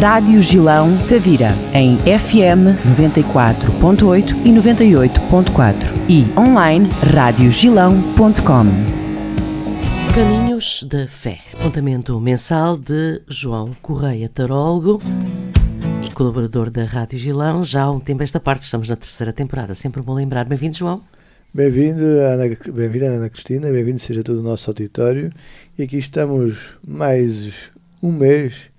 Rádio Gilão Tavira, em FM 94.8 e 98.4 e online radiogilão.com. Caminhos da Fé, apontamento mensal de João Correia, tarólogo e colaborador da Rádio Gilão. Já há um tempo esta parte, estamos na 3ª temporada, sempre bom lembrar. Bem-vindo, João. Bem-vinda, Ana Cristina, bem-vindo seja todo o nosso auditório. E aqui estamos mais um mês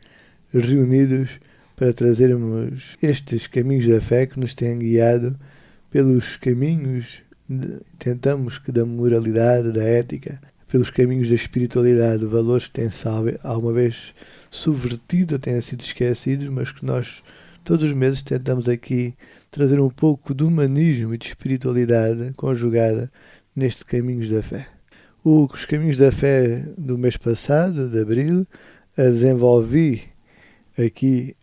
reunidos para trazermos estes caminhos da fé que nos têm guiado pelos caminhos, tentamos que da moralidade, da ética, pelos caminhos da espiritualidade, valores que têm alguma vez subvertido, têm sido esquecidos, mas que nós todos os meses tentamos aqui trazer um pouco de humanismo e de espiritualidade conjugada neste Caminhos da Fé. Os Caminhos da Fé do mês passado, de abril, desenvolvi aqui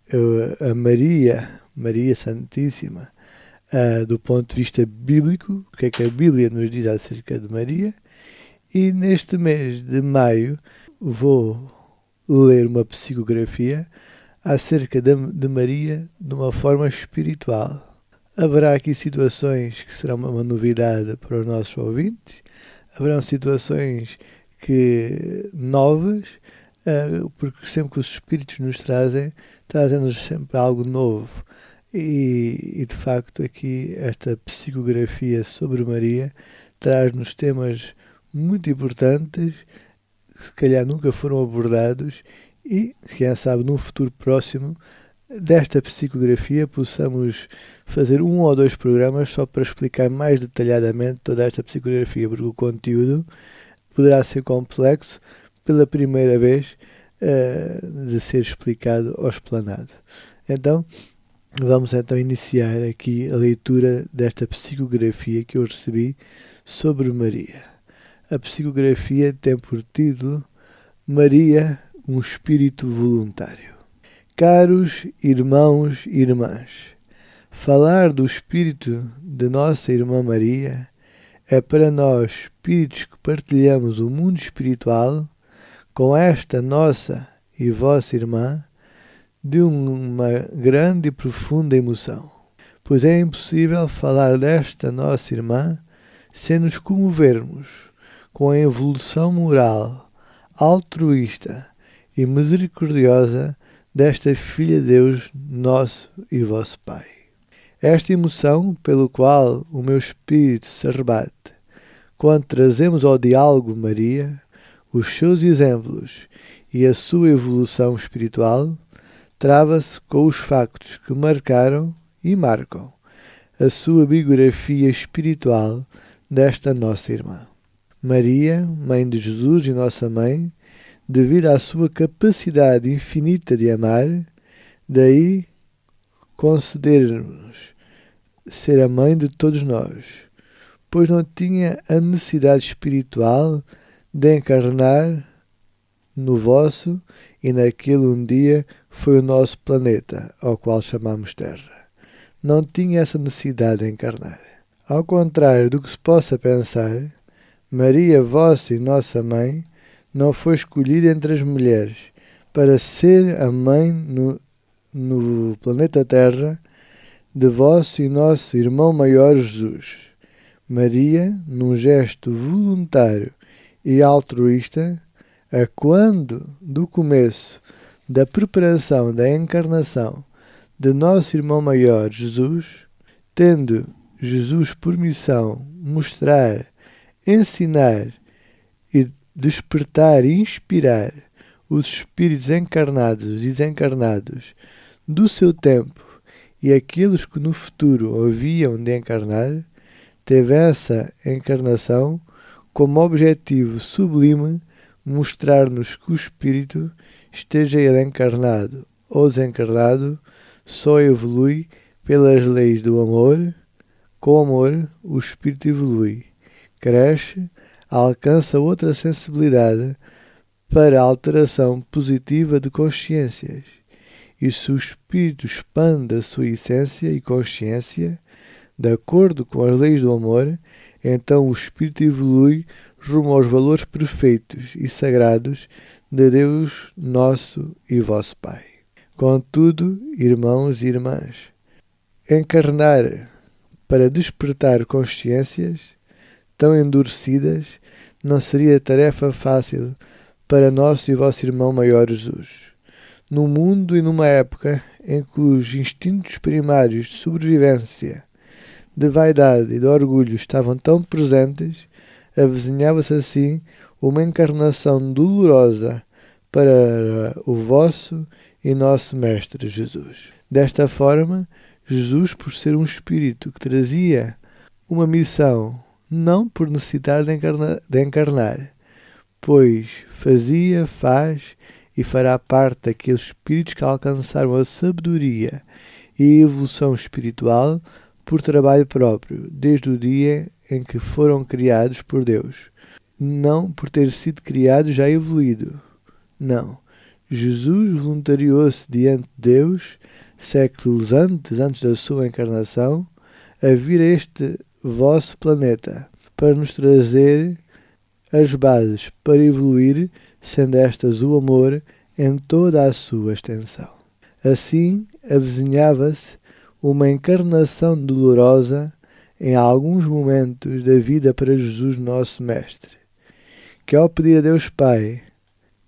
a Maria Santíssima, do ponto de vista bíblico, o que é que a Bíblia nos diz acerca de Maria. E neste mês de maio vou ler uma psicografia acerca de Maria de uma forma espiritual. Haverá aqui situações que serão uma novidade para os nossos ouvintes, haverão situações novas, porque sempre que os Espíritos nos trazem-nos sempre algo novo. E de facto aqui esta psicografia sobre Maria traz-nos temas muito importantes, que se calhar nunca foram abordados e, quem sabe, num futuro próximo desta psicografia possamos fazer 1 ou 2 programas só para explicar mais detalhadamente toda esta psicografia, porque o conteúdo poderá ser complexo pela primeira vez de ser explicado ou explanado. Então, vamos iniciar aqui a leitura desta psicografia que eu recebi sobre Maria. A psicografia tem por título Maria, um espírito voluntário. Caros irmãos e irmãs, falar do espírito de nossa irmã Maria é para nós, espíritos que partilhamos o mundo espiritual, com esta nossa e vossa irmã, de uma grande e profunda emoção, pois é impossível falar desta nossa irmã sem nos comovermos com a evolução moral, altruísta e misericordiosa desta filha de Deus, nosso e vosso Pai. Esta emoção pelo qual o meu espírito se arrebate quando trazemos ao diálogo Maria, os seus exemplos e a sua evolução espiritual, trava-se com os factos que marcaram e marcam a sua biografia espiritual desta nossa irmã. Maria, Mãe de Jesus e Nossa Mãe, devido à sua capacidade infinita de amar, daí conceder-nos ser a mãe de todos nós, pois não tinha a necessidade espiritual de encarnar no vosso e naquele um dia foi o nosso planeta, ao qual chamamos Terra. Não tinha essa necessidade de encarnar. Ao contrário do que se possa pensar, Maria, vossa e nossa mãe, não foi escolhida entre as mulheres para ser a mãe no planeta Terra de vosso e nosso irmão maior Jesus. Maria, num gesto voluntário e altruísta, a quando do começo da preparação da encarnação de nosso irmão maior Jesus, tendo Jesus por missão mostrar, ensinar e despertar e inspirar os espíritos encarnados e desencarnados do seu tempo e aqueles que no futuro haviam de encarnar, teve essa encarnação como objetivo sublime mostrar-nos que o espírito, esteja ele encarnado ou desencarnado, só evolui pelas leis do amor. Com o amor, o espírito evolui, cresce, alcança outra sensibilidade para a alteração positiva de consciências. E se o espírito expande a sua essência e consciência, de acordo com as leis do amor, então o espírito evolui rumo aos valores perfeitos e sagrados de Deus, nosso e vosso Pai. Contudo, irmãos e irmãs, encarnar para despertar consciências tão endurecidas não seria tarefa fácil para nosso e vosso irmão maior Jesus. Num mundo e numa época em que os instintos primários de sobrevivência, de vaidade e de orgulho estavam tão presentes, avizinhava-se assim uma encarnação dolorosa para o vosso e nosso Mestre Jesus. Desta forma, Jesus, por ser um Espírito que trazia uma missão, não por necessitar de encarnar, pois faz e fará parte daqueles Espíritos que alcançaram a sabedoria e a evolução espiritual por trabalho próprio, desde o dia em que foram criados por Deus. Não por ter sido criado já evoluído. Não. Jesus voluntariou-se diante de Deus, séculos antes da sua encarnação, a vir a este vosso planeta, para nos trazer as bases para evoluir, sendo estas o amor em toda a sua extensão. Assim, avizinhava-se uma encarnação dolorosa em alguns momentos da vida para Jesus nosso Mestre, que ao pedir a Deus Pai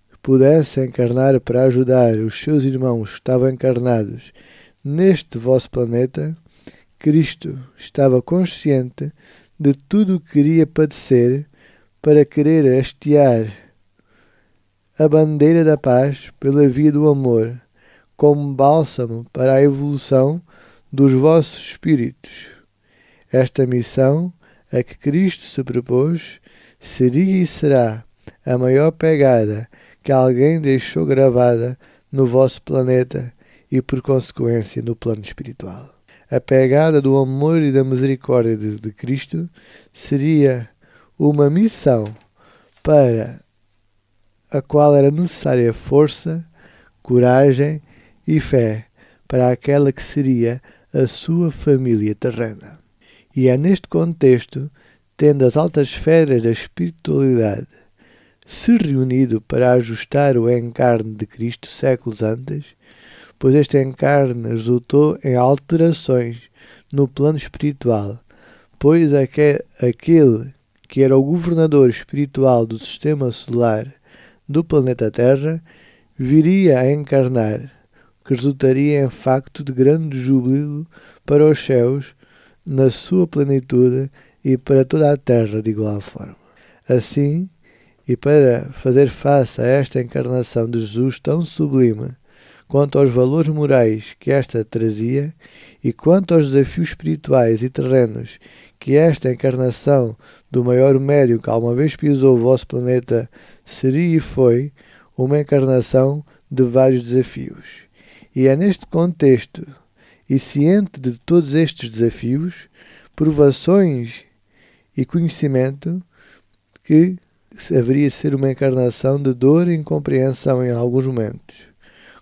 que pudesse encarnar para ajudar os seus irmãos que estavam encarnados neste vosso planeta, Cristo estava consciente de tudo o que queria padecer para querer hastear a bandeira da paz pela via do amor, como bálsamo para a evolução dos vossos espíritos. Esta missão a que Cristo se propôs seria e será a maior pegada que alguém deixou gravada no vosso planeta e, por consequência, no plano espiritual. A pegada do amor e da misericórdia de Cristo seria uma missão para a qual era necessária força, coragem e fé para aquela que seria a sua família terrena. E é neste contexto, tendo as altas esferas da espiritualidade se reunido para ajustar o encarne de Cristo séculos antes, pois este encarne resultou em alterações no plano espiritual, pois aquele que era o governador espiritual do sistema solar do planeta Terra viria a encarnar, que resultaria em facto de grande júbilo para os céus na sua plenitude e para toda a Terra de igual forma. Assim, e para fazer face a esta encarnação de Jesus tão sublime, quanto aos valores morais que esta trazia e quanto aos desafios espirituais e terrenos que esta encarnação do maior médium que alguma vez pisou o vosso planeta seria e foi uma encarnação de vários desafios. E é neste contexto, e ciente de todos estes desafios, provações e conhecimento, que haveria de ser uma encarnação de dor e incompreensão em alguns momentos.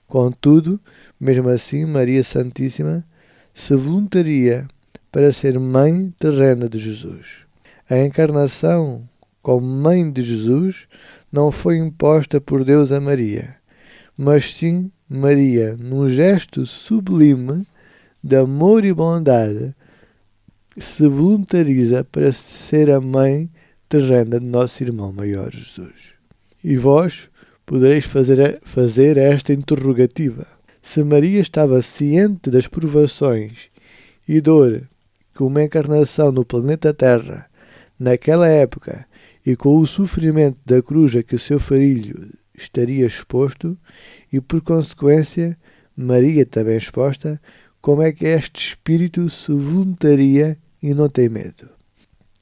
Contudo, mesmo assim, Maria Santíssima se voluntaria para ser mãe terrena de Jesus. A encarnação como mãe de Jesus não foi imposta por Deus a Maria, mas sim Maria, num gesto sublime de amor e bondade, se voluntariza para ser a mãe terrena de nosso irmão maior Jesus. E vós podereis fazer esta interrogativa. Se Maria estava ciente das provações e dor que uma encarnação no planeta Terra, naquela época, e com o sofrimento da cruz a que o seu filho estaria exposto, e por consequência Maria também exposta, como é que este espírito se voluntaria e não tem medo?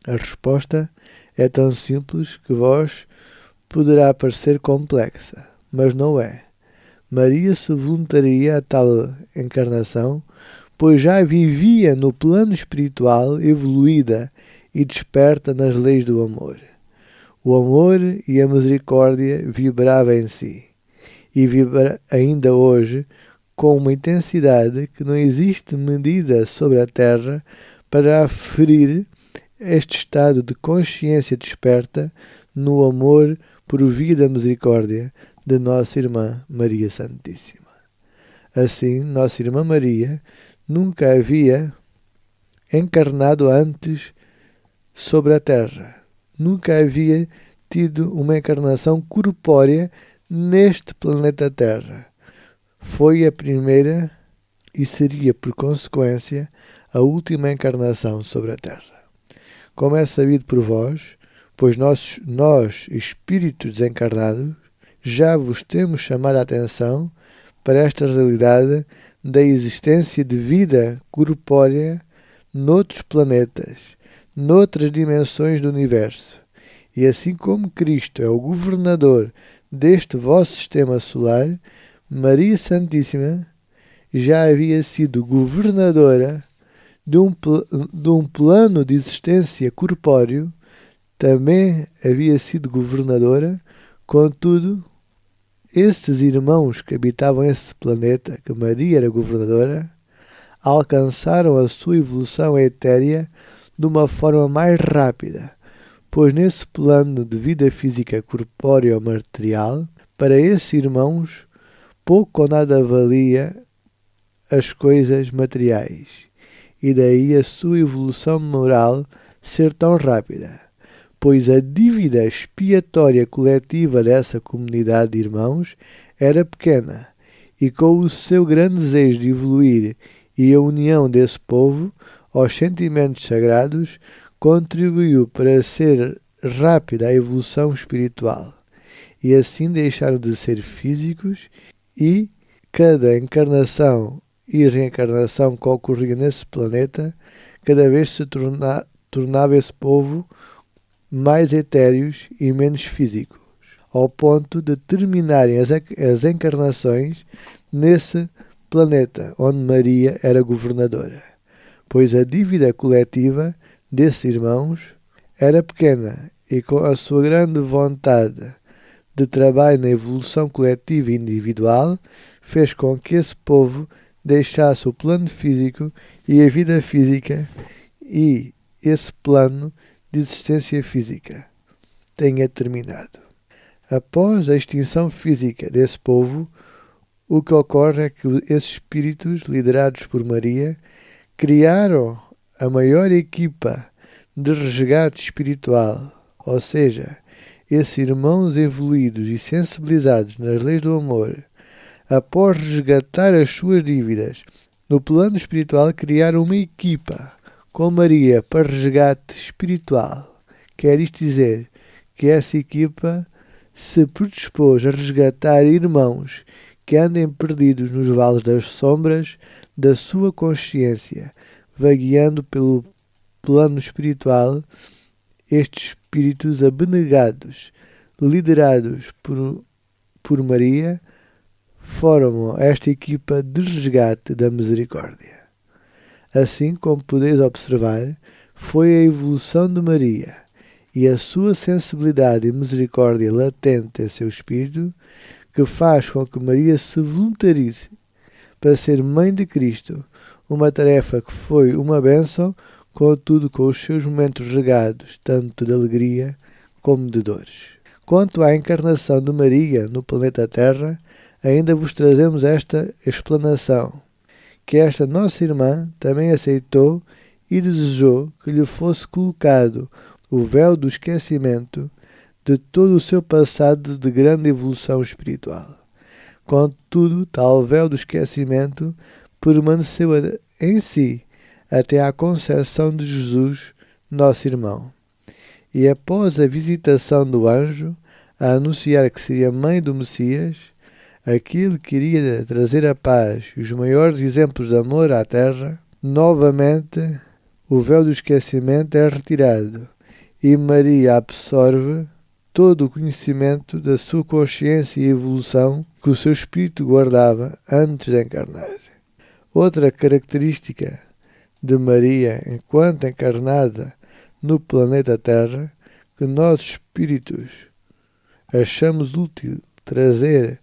A resposta é tão simples que vós poderá parecer complexa, mas não é. Maria se voluntaria a tal encarnação, pois já vivia no plano espiritual evoluída e desperta nas leis do amor. O amor e a misericórdia vibrava em si, e vibra ainda hoje com uma intensidade que não existe medida sobre a Terra para aferir este estado de consciência desperta no amor por via da misericórdia de Nossa Irmã Maria Santíssima. Assim, Nossa Irmã Maria nunca havia encarnado antes sobre a Terra. Nunca havia tido uma encarnação corpórea neste planeta Terra. Foi a primeira e seria, por consequência, a última encarnação sobre a Terra. Como é sabido por vós, pois nós, espíritos desencarnados, já vos temos chamado a atenção para esta realidade da existência de vida corpórea noutros planetas, noutras dimensões do universo. E assim como Cristo é o governador deste vosso sistema solar, Maria Santíssima já havia sido governadora de um plano de existência corpóreo, também havia sido governadora. Contudo, estes irmãos que habitavam esse planeta, que Maria era governadora, alcançaram a sua evolução etérea de uma forma mais rápida, pois nesse plano de vida física corpórea ou material, para esses irmãos, pouco ou nada valia as coisas materiais, e daí a sua evolução moral ser tão rápida, pois a dívida expiatória coletiva dessa comunidade de irmãos era pequena, e com o seu grande desejo de evoluir e a união desse povo aos sentimentos sagrados, contribuiu para ser rápida a evolução espiritual, e assim deixaram de ser físicos, e cada encarnação e reencarnação que ocorria nesse planeta, cada vez se tornava esse povo mais etéreos e menos físicos, ao ponto de terminarem as encarnações nesse planeta onde Maria era governadora, pois a dívida coletiva desses irmãos era pequena, e com a sua grande vontade de trabalho na evolução coletiva e individual, fez com que esse povo deixasse o plano físico e a vida física, e esse plano de existência física tenha terminado. Após a extinção física desse povo, o que ocorre é que esses espíritos, liderados por Maria, criaram a maior equipa de resgate espiritual, ou seja, esses irmãos evoluídos e sensibilizados nas leis do amor, após resgatar as suas dívidas no plano espiritual, criaram uma equipa com Maria para resgate espiritual. Quer isto dizer que essa equipa se predispôs a resgatar irmãos que andem perdidos nos vales das sombras da sua consciência, vagueando pelo plano espiritual. Estes espíritos abnegados, liderados por Maria, formam esta equipa de resgate da misericórdia. Assim como podeis observar, foi a evolução de Maria e a sua sensibilidade e misericórdia latente em seu espírito que faz com que Maria se voluntarize para ser mãe de Cristo, uma tarefa que foi uma bênção, contudo com os seus momentos regados tanto de alegria como de dores. Quanto à encarnação de Maria no planeta Terra, ainda vos trazemos esta explanação, que esta nossa irmã também aceitou e desejou que lhe fosse colocado o véu do esquecimento de todo o seu passado de grande evolução espiritual. Contudo, tal véu do esquecimento permaneceu em si até à concepção de Jesus, nosso irmão. E após a visitação do anjo, a anunciar que seria mãe do Messias, aquele que iria trazer a paz e os maiores exemplos de amor à terra, novamente o véu do esquecimento é retirado e Maria absorve todo o conhecimento da sua consciência e evolução que o seu espírito guardava antes de encarnar. Outra característica de Maria enquanto encarnada no planeta Terra, que nós espíritos achamos útil trazer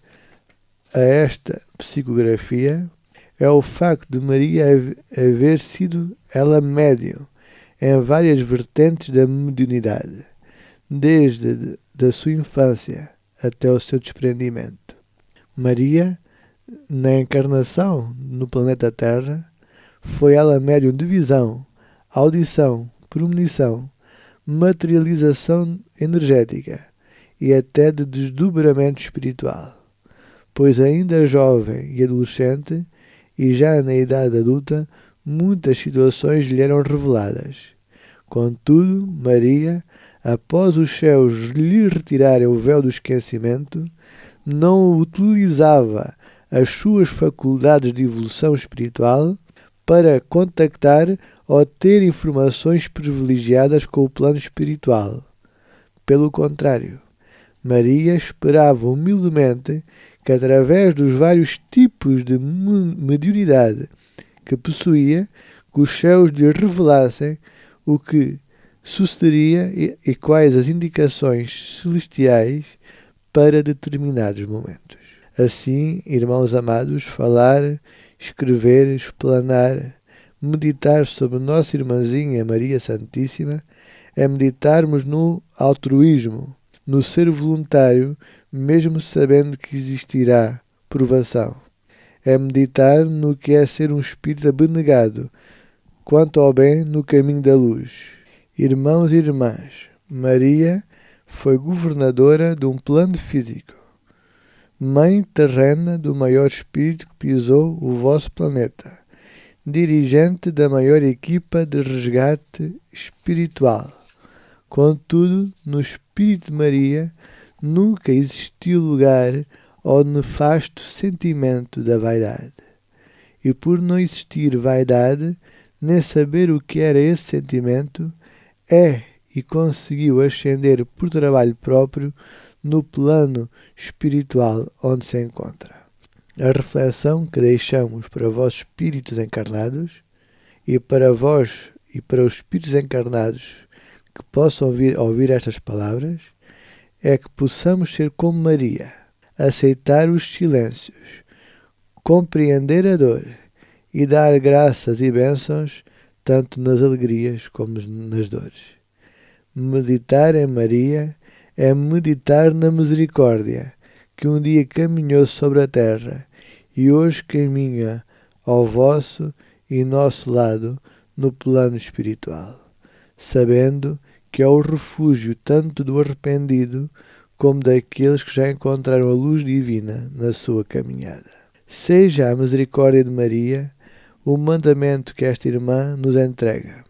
a esta psicografia, é o facto de Maria haver sido ela médium em várias vertentes da mediunidade, desde da sua infância até o seu desprendimento. Maria Na encarnação no planeta Terra, foi ela médium de visão, audição, premonição, materialização energética e até de desdobramento espiritual, pois ainda jovem e adolescente e já na idade adulta, muitas situações lhe eram reveladas. Contudo, Maria, após os céus lhe retirarem o véu do esquecimento, não utilizava as suas faculdades de evolução espiritual para contactar ou ter informações privilegiadas com o plano espiritual. Pelo contrário, Maria esperava humildemente que, através dos vários tipos de mediunidade que possuía, que os céus lhe revelassem o que sucederia e quais as indicações celestiais para determinados momentos. Assim, irmãos amados, falar, escrever, explanar, meditar sobre nossa irmãzinha Maria Santíssima é meditarmos no altruísmo, no ser voluntário, mesmo sabendo que existirá provação. É meditar no que é ser um espírito abnegado, quanto ao bem no caminho da luz. Irmãos e irmãs, Maria foi governadora de um plano físico, mãe terrena do maior espírito que pisou o vosso planeta, dirigente da maior equipa de resgate espiritual. Contudo, no espírito de Maria nunca existiu lugar ao nefasto sentimento da vaidade. E por não existir vaidade, nem saber o que era esse sentimento, e conseguiu ascender por trabalho próprio no plano espiritual onde se encontra. A reflexão que deixamos para vós espíritos encarnados e para vós e para os espíritos encarnados que possam ouvir estas palavras é que possamos ser como Maria, aceitar os silêncios, compreender a dor e dar graças e bênçãos tanto nas alegrias como nas dores. Meditar em Maria é meditar na misericórdia que um dia caminhou sobre a terra e hoje caminha ao vosso e nosso lado no plano espiritual, sabendo que é o refúgio tanto do arrependido como daqueles que já encontraram a luz divina na sua caminhada. Seja a misericórdia de Maria o mandamento que esta irmã nos entrega,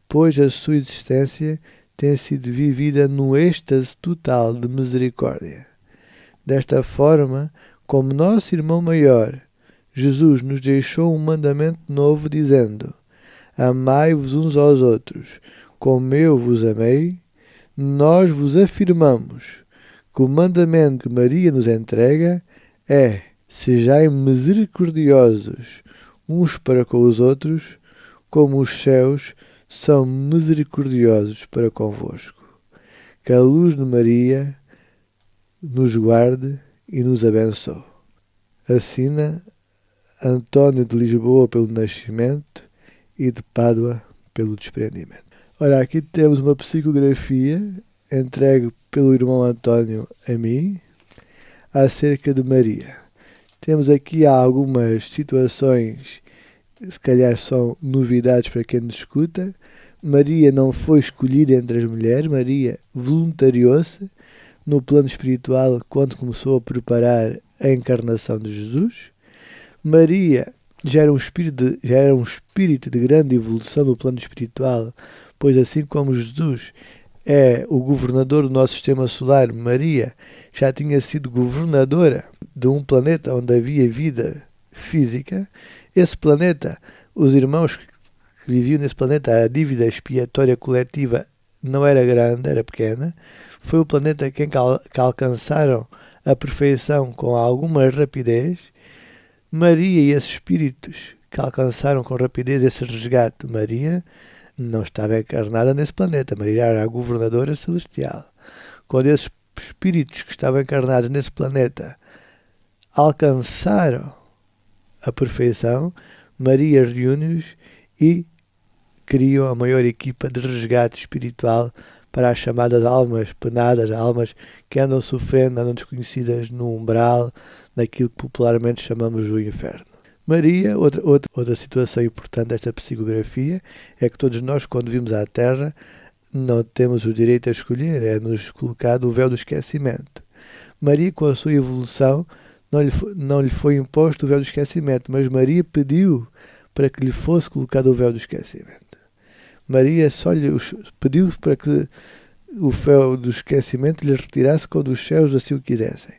pois a sua existência tem sido vivida num êxtase total de misericórdia. Desta forma, como nosso irmão maior, Jesus nos deixou um mandamento novo dizendo: amai-vos uns aos outros, como eu vos amei, nós vos afirmamos que o mandamento que Maria nos entrega é: sejai misericordiosos uns para com os outros, como os céus são misericordiosos para convosco. Que a luz de Maria nos guarde e nos abençoe. Assina António de Lisboa pelo nascimento e de Pádua pelo desprendimento. Ora, aqui temos uma psicografia entregue pelo irmão António a mim acerca de Maria. Temos aqui algumas situações, se calhar são novidades para quem nos escuta. Maria não foi escolhida entre as mulheres, Maria voluntariou-se no plano espiritual quando começou a preparar a encarnação de Jesus. Maria já era um espírito de grande evolução no plano espiritual, pois assim como Jesus é o governador do nosso sistema solar, Maria já tinha sido governadora de um planeta onde havia vida física. Esse planeta, os irmãos que viviam nesse planeta, a dívida expiatória coletiva não era grande, era pequena. Foi o planeta que alcançaram a perfeição com alguma rapidez. Maria e esses espíritos que alcançaram com rapidez esse resgate, Maria não estava encarnada nesse planeta. Maria era a governadora celestial. Quando esses espíritos que estavam encarnados nesse planeta alcançaram a perfeição, Maria reúne-os e criam a maior equipa de resgate espiritual para as chamadas almas penadas, almas que andam sofrendo, andam desconhecidas no umbral, naquilo que popularmente chamamos o inferno. Maria, outra situação importante desta psicografia, é que todos nós, quando vimos à Terra, não temos o direito a escolher, é-nos colocado o véu do esquecimento. Maria, com a sua evolução, não lhe foi imposto o véu do esquecimento, mas Maria pediu para que lhe fosse colocado o véu do esquecimento. Maria só lhe pediu para que o véu do esquecimento lhe retirasse quando os céus assim o quisessem.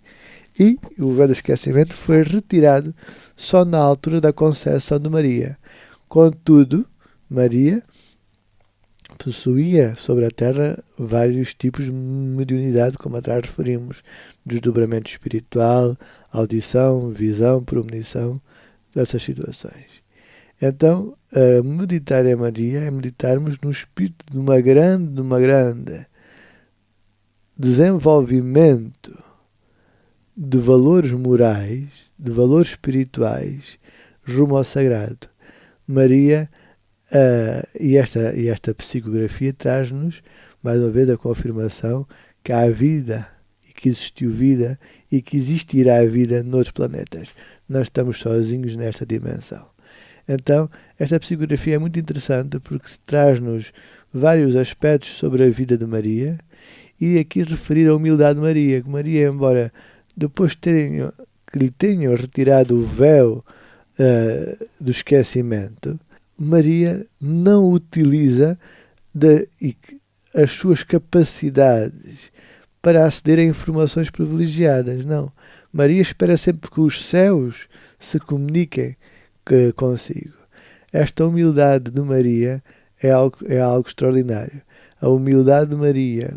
E o véu do esquecimento foi retirado só na altura da concepção de Maria. Contudo, Maria possuía sobre a Terra vários tipos de mediunidade, como atrás referimos, desdobramento espiritual, audição, visão, premonição, dessas situações. Então, meditar em Maria é meditarmos no espírito de uma grande desenvolvimento de valores morais, de valores espirituais, rumo ao sagrado. Maria, e esta psicografia traz-nos, mais uma vez, a confirmação que há vida, e que existiu vida, e que existirá vida noutros planetas. Não estamos sozinhos nesta dimensão. Então, esta psicografia é muito interessante porque traz-nos vários aspectos sobre a vida de Maria, e aqui referir a humildade de Maria, que Maria, embora depois que lhe tenham retirado o véu do esquecimento, Maria não utiliza as suas capacidades para aceder a informações privilegiadas, não. Maria espera sempre que os céus se comuniquem consigo. Esta humildade de Maria é algo extraordinário. A humildade de Maria,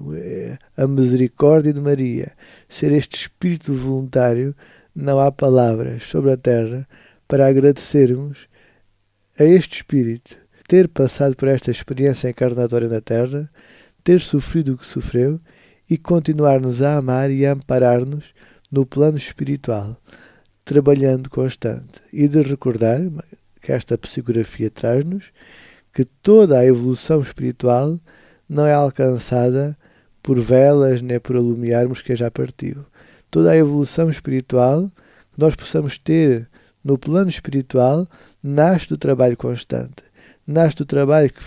a misericórdia de Maria, ser este espírito voluntário, não há palavras sobre a terra para agradecermos a este espírito ter passado por esta experiência encarnatória na terra, ter sofrido o que sofreu e continuar-nos a amar e a amparar-nos no plano espiritual, trabalhando constante. E de recordar que esta psicografia traz-nos que toda a evolução espiritual não é alcançada por velas nem por alumiarmos quem já partiu. Toda a evolução espiritual que nós possamos ter no plano espiritual nasce do trabalho constante, nasce do trabalho que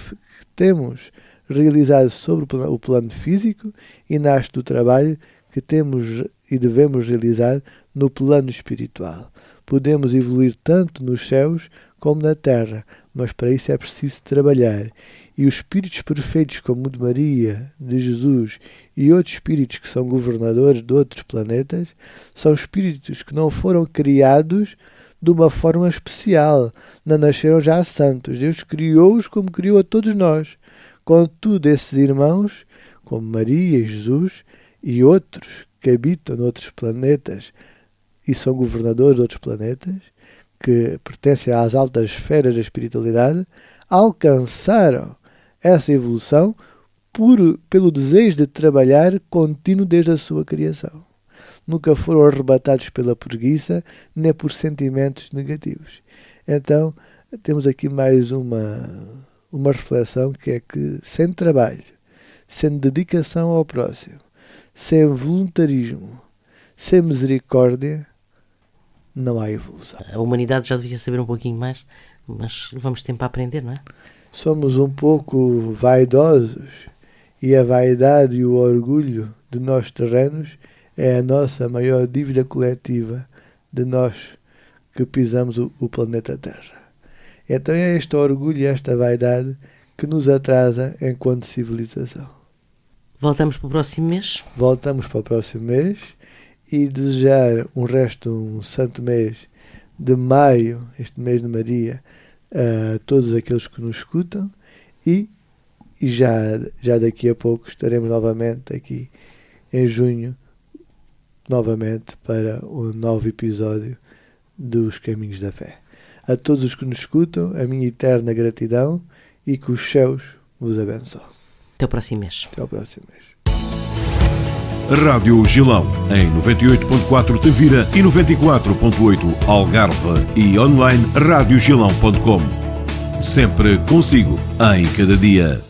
temos realizado sobre o plano físico e nasce do trabalho que temos e devemos realizar no plano espiritual. Podemos evoluir tanto nos céus como na terra, mas para isso é preciso trabalhar. E os espíritos perfeitos como o de Maria, de Jesus e outros espíritos que são governadores de outros planetas, são espíritos que não foram criados de uma forma especial, não nasceram já santos. Deus criou-os como criou a todos nós. Contudo, esses irmãos, como Maria e Jesus e outros que habitam noutros planetas e são governadores de outros planetas, que pertencem às altas esferas da espiritualidade, alcançaram essa evolução pelo desejo de trabalhar contínuo desde a sua criação. Nunca foram arrebatados pela preguiça, nem por sentimentos negativos. Então, temos aqui mais uma reflexão, que é que sem trabalho, sem dedicação ao próximo, sem voluntarismo, sem misericórdia, não há evolução. A humanidade já devia saber um pouquinho mais, mas levamos tempo a aprender, não é? Somos um pouco vaidosos e a vaidade e o orgulho de nós terrenos é a nossa maior dívida coletiva de nós que pisamos o planeta Terra. Então é este orgulho e esta vaidade que nos atrasa enquanto civilização. Voltamos para o próximo mês? Voltamos para o próximo mês e desejar um santo mês de maio, este mês de Maria, a todos aqueles que nos escutam e já daqui a pouco estaremos novamente aqui em junho, novamente para o novo episódio dos Caminhos da Fé. A todos os que nos escutam, a minha eterna gratidão e que os céus vos abençoem. Até o próximo mês. Até o próximo mês. Rádio Gilão, em 98.4 Tavira e 94.8 Algarve e online radiogilão.com. Sempre consigo, em cada dia.